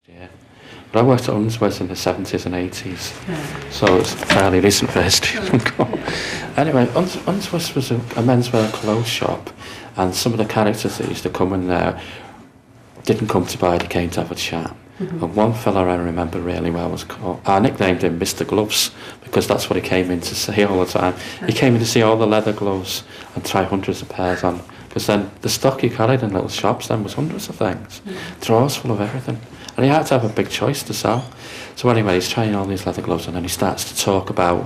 Yeah. But I worked at Unsworth in the 70s and 80s, so it's fairly recent for history. Anyway, Unsworth was a menswear clothes shop, and some of the characters that used to come in there didn't come to buy, they came to have a chat. And one fella I remember really well was called, I nicknamed him Mr. Gloves, because that's what he came in to see all the time. He came in to see all the leather gloves and try hundreds of pairs on, because then the stock he carried in little shops then was hundreds of things, drawers full of everything. And he had to have a big choice to sell. So anyway, he's trying all these leather gloves, and then he starts to talk about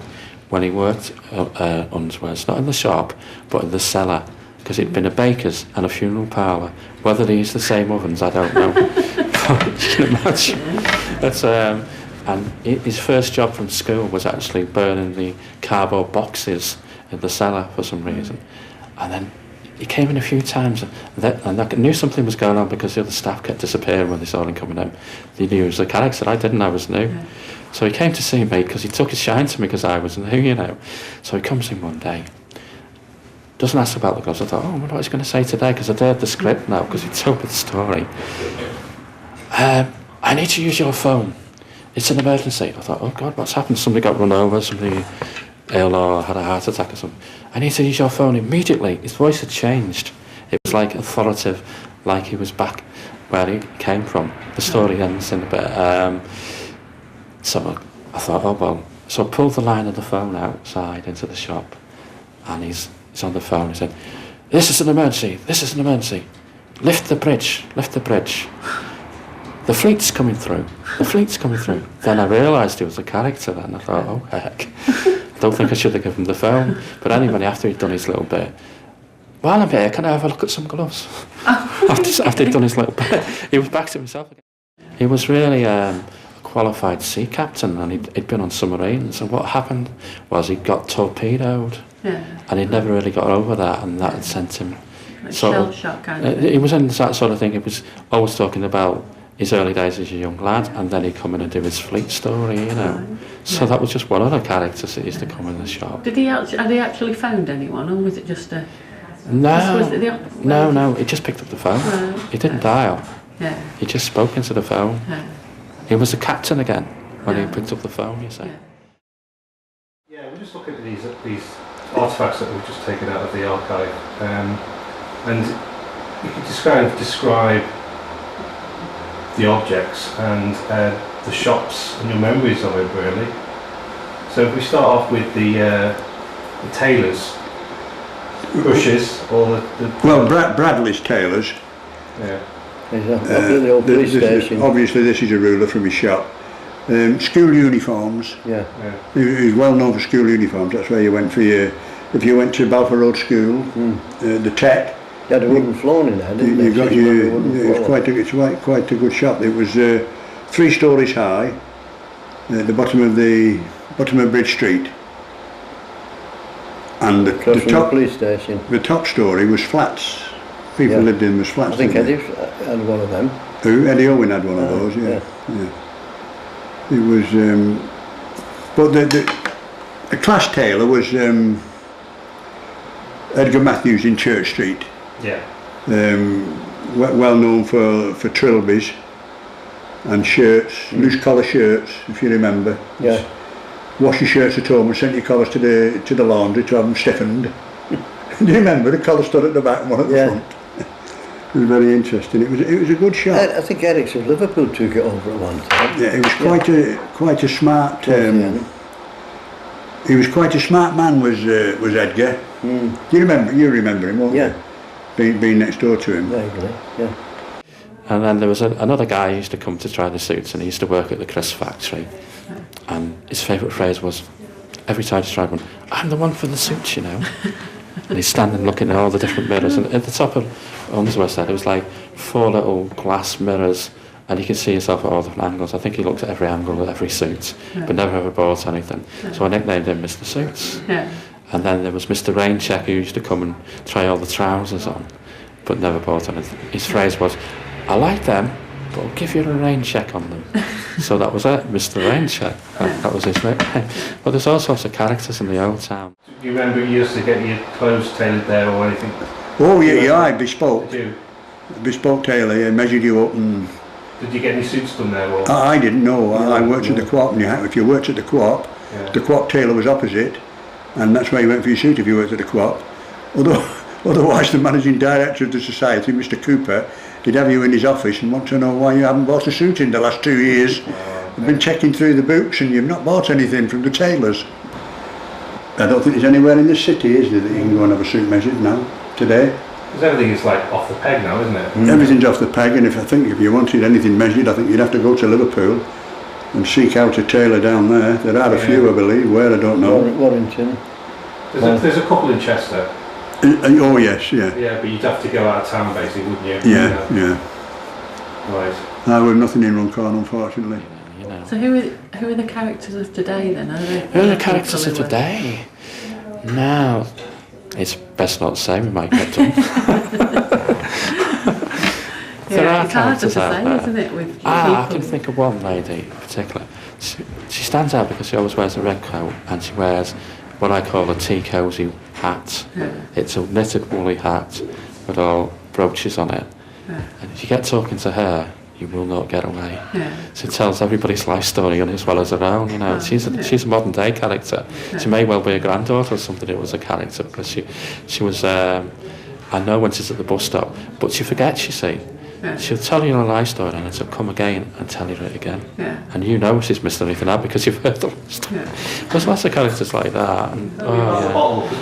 when he worked at Unsworth, not in the shop, but in the cellar, because he'd been a baker's and a funeral parlour. Whether they used the same ovens, I don't know. You can imagine. That's, and his first job from school was actually burning the cardboard boxes in the cellar for some reason. And then he came in a few times, and I knew something was going on because the other staff kept disappearing when they saw him coming in. They knew he was a character. I didn't. I was new. So he came to see me because he took his shine to me because I was new, you know. So he comes in one day. Doesn't ask about the gloves. I thought, I wonder what he's going to say today, because I'd heard the script now because he told me the story. I need to use your phone. It's an emergency. I thought, oh God, what's happened? Somebody got run over, somebody ill or had a heart attack or something. I need to use your phone immediately. His voice had changed. It was like authoritative, like he was back where he came from. The story ends in a bit. So I thought, oh well. So I pulled the line of the phone outside into the shop, and he's on the phone. He said, this is an emergency, this is an emergency. Lift the bridge, lift the bridge. The fleet's coming through, the fleet's coming through. Then I realised he was a character then. I thought, oh heck. I don't think I should have given him the phone. But anyway, after he'd done his little bit, while I'm here, can I have a look at some gloves? after he'd done his little bit, he was back to himself again. He was really a qualified sea captain, and he'd been on submarines, and what happened was he got torpedoed. And he'd never really got over that, and that had sent him like shell shock kind of. He was in that sort of thing. He was always talking about his early days as a young lad, and then he'd come in and do his fleet story, you know. So that was just one of the characters that used to come in the shop. Had he actually found anyone, or was it just a... No, no, he just picked up the phone. He didn't dial. He just spoke into the phone. He was the captain again when he picked up the phone, you say. Yeah, we're just looking at these artefacts that we've just taken out of the archive, and you could describe the objects and the shops and your memories of it, really. So if we start off with the tailors, brushes, or well, Bradley's tailors. Yeah. The old police station. Obviously, this is a ruler from his shop. School uniforms. Yeah. He's well known for school uniforms. That's where you went for your. If you went to Balfour Road School, the Tet. You had a wooden floor in there, didn't you? Got it's quite a good shop. It was 3 stories high. At the bottom of Bridge Street. And the top police station. The top story was flats. People lived in was flats. I think Eddie had one of them. Who? Eddie Owen had one of those. Yeah. It was, but the class tailor was Edgar Matthews in Church Street. Yeah. Well known for trilbies and shirts, loose collar shirts, if you remember. Yeah. Wash your shirts at home and sent your collars to the laundry to have them stiffened. Do you remember the collar stood at the back and one at the front? It was very interesting. It was a good shop. I think Eric's of Liverpool took it over at one time. Yeah, he was quite a smart. He was quite a smart man. Was Edgar? Do you remember? You remember him, won't you? Being next door to him. Vaguely, yeah. And then there was another guy who used to come to try the suits, and he used to work at the crisp factory. And his favourite phrase was, every time he tried one, "I'm the one for the suits, you know." And he's standing looking at all the different mirrors, and at the top of Unsworth there was like 4 little glass mirrors, and you could see yourself at all different angles. I think he looked at every angle of every suit, but never ever bought anything. So I nicknamed him Mr. Suits. And then there was Mr. Raincheck, who used to come and try all the trousers on, but never bought anything. His phrase was, "I like them, but I'll give you a rain check on them." So that was it, Mr. Raincheck. That was his nickname. But there's all sorts of characters in the old town. Do you remember you used to get your clothes tailored there or anything? Oh yeah, bespoke. Did you? Bespoke tailor, measured you up and Did you get any suits done there? Or? I didn't know. I worked at the Co-op, and if you worked at the Co-op, the Co-op tailor was opposite, and that's where you went for your suit if you worked at the Co-op. Otherwise, the managing director of the society, Mr. Cooper, he'd have you in his office and want to know why you haven't bought a suit in the last 2 years. I've been checking through the books and you've not bought anything from the tailors. I don't think there's anywhere in the city, is there, that you can go and have a suit measured now, today? Because everything is like off the peg now, isn't it? Everything's off the peg, and if you wanted anything measured, I think you'd have to go to Liverpool and seek out a tailor down there. There are a few, I believe, where I don't know. Warrington. There's a couple in Chester. Oh yes, yeah. Yeah, but you'd have to go out of town basically, wouldn't you? Yeah. Right. We've nothing in Runcorn, unfortunately. You know. So who are the characters of today then? Are they Who are the characters of today? Now, it's best not to say, we might get done. There are it's harder to characters out say, there. isn't it? With I people. can think of one lady in particular. She stands out because she always wears a red coat and she wears what I call a tea cosy hat. Yeah. It's a knitted woolly hat with all brooches on it. Yeah. And if you get talking to her, you will not get away. Yeah. She tells everybody's life story as well as her own. You know, Oh, she's a modern day character. She may well be a granddaughter or something who was a character because she was. I know when she's at the bus stop, but she forgets. You see, Yeah. she'll tell you a life story and then she'll come again and tell you it again. Yeah. And you know she's missed anything out because you've heard the story. Yeah. There's lots of characters like that. And, The bottle, because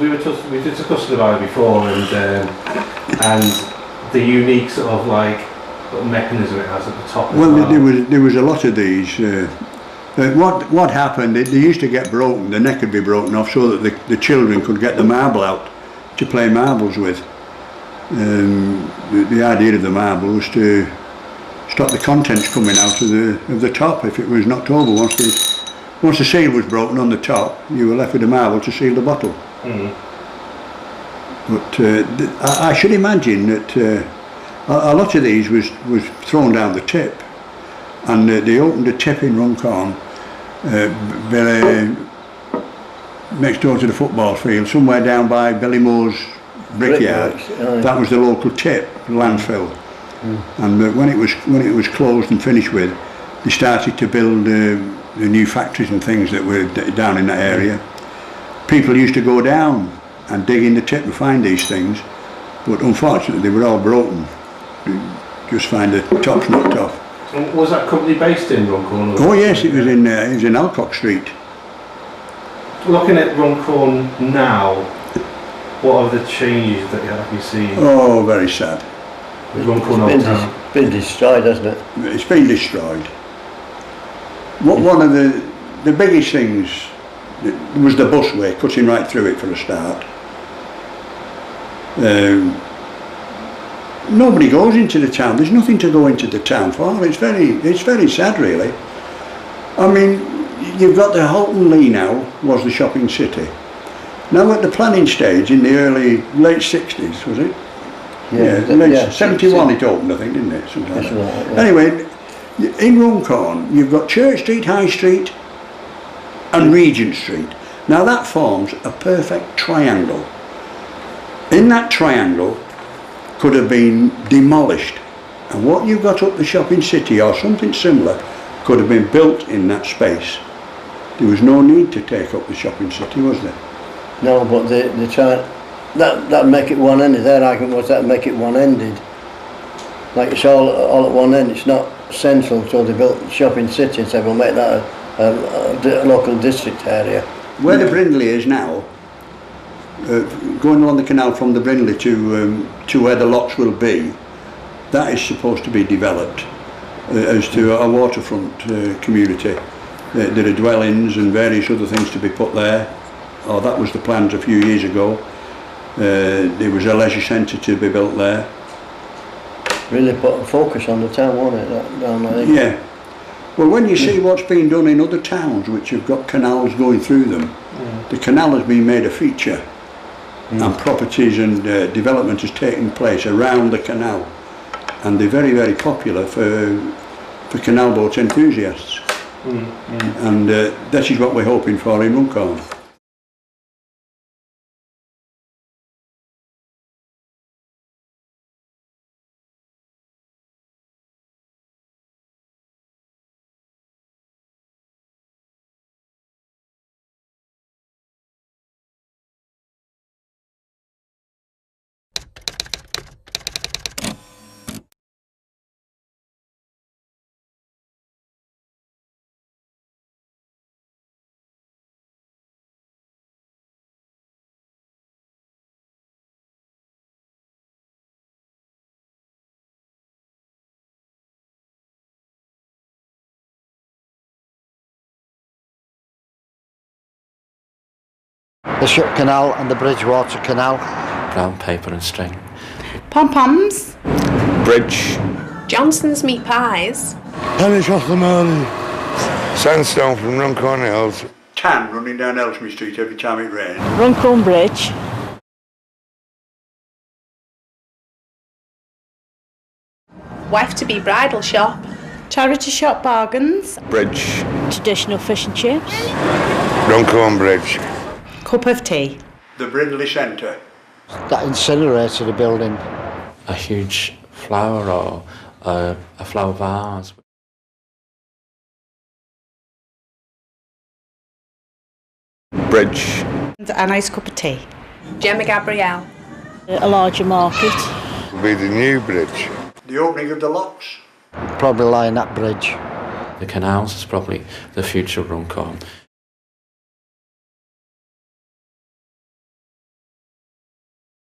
we did discuss about it before, and the unique sort of like little mechanism it has at the top. Well, there was a lot of these. What happened? They used to get broken. The neck would be broken off so that the children could get the marble out to play marbles with. The idea of the marble was to stop the contents coming out of the top if it was knocked over. Once the seal was broken on the top, you were left with a marble to seal the bottle. But I should imagine that a lot of these was thrown down the tip, and they opened a tip in Runcorn, very next door to the football field, somewhere down by Littlemore's brickyard. That was the local tip, landfill. And when it was closed and finished with, they started to build the new factories and things that were down in that area. People used to go down and dig in the tip and find these things, but unfortunately they were all broken. You just find the tops knocked off. Was that company based in Runcorn? Oh yes, it was in Alcock Street. Looking at Runcorn now, what are the changes that have you seen? Oh, very sad. With Runcorn Old Town? It's been destroyed, hasn't it? It's been destroyed. One of the biggest things was the busway, cutting right through it for a start. Nobody goes into the town. There's nothing to go into the town for. It's very sad, really. I mean, you've got the Halton Lee now was the shopping city. Now at the planning stage in the late 60s, was it? Yeah, 71 it opened, I think, didn't it? Something like that. Right, yeah. Anyway, in Runcorn, you've got Church Street, High Street and Regent Street. Now that forms a perfect triangle. In that triangle could have been demolished, and what you've got up the shopping city or something similar could have been built in that space. There was no need to take up the shopping city, was there? No, but they try that make it one-ended. Their argument was that make it one-ended. Like it's all at one end. It's not central, so they built the shopping city and said we'll make that a local district area. Where the Brindley is now, going along the canal from the Brindley to where the locks will be, that is supposed to be developed as to a waterfront community. There are dwellings and various other things to be put there. Oh, that was the plans a few years ago. There was a leisure centre to be built there. Really put a focus on the town, wasn't it? That, down there. Yeah. Well, when you see what's been done in other towns which have got canals going through them, the canal has been made a feature, and properties and development has taken place around the canal, and they're very, very popular for canal boat enthusiasts. And that is what we're hoping for in Runcorn. The Ship Canal and the Bridgewater Canal. Brown paper and string. Pom-poms. Bridge. Johnson's meat pies. Panish off the Marley. Sandstone from Runcorn Hills. Tan running down Ellesmere Street every time it rains. Runcorn Bridge. Wife-to-be bridal shop. Charity shop bargains. Bridge. Traditional fish and chips. Runcorn Bridge. Cup of tea. The Brindley Centre. That incinerator they're building. A huge flower or a flower vase. Bridge. A nice cup of tea. Gemma Gabrielle. A larger market. Will be the new bridge. The opening of the locks. Probably lying that bridge. The canals is probably the future Runcorn.